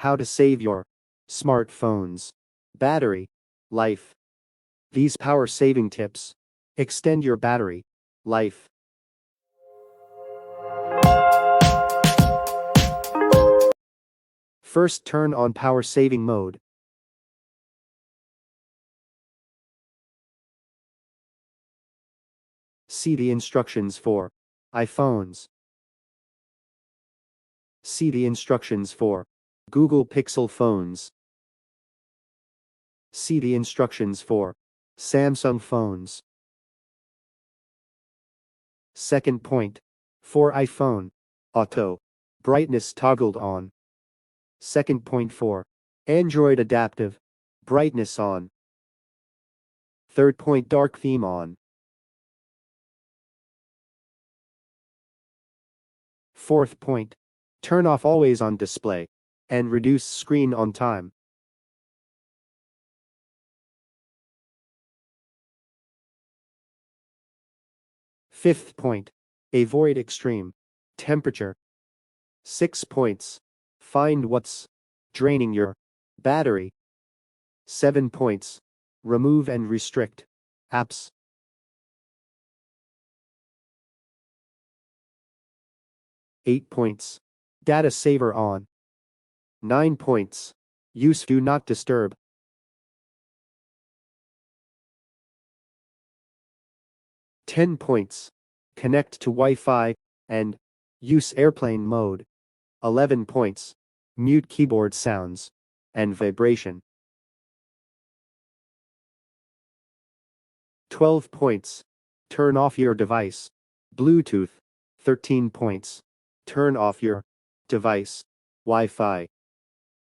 How to save your smartphone's battery life. These power saving tips extend your battery life. First, turn on power saving mode. See the instructions for iPhones. See the instructions for Google Pixel phones. See the instructions for Samsung phones. Second point. For iPhone, auto brightness toggled on. Second point for Android adaptive brightness on. Third point, dark theme on. Fourth point, turn off always on display and reduce screen on time. Fifth point, avoid extreme temperature. 6 points, find what's draining your battery. 7 points, remove and restrict apps. 8 points, data saver on. 9 points, use do not disturb. 10 points, connect to Wi-Fi and use airplane mode. 11 points, mute keyboard sounds and vibration. 12 points, turn off your device Bluetooth. 13 points, turn off your device Wi-Fi.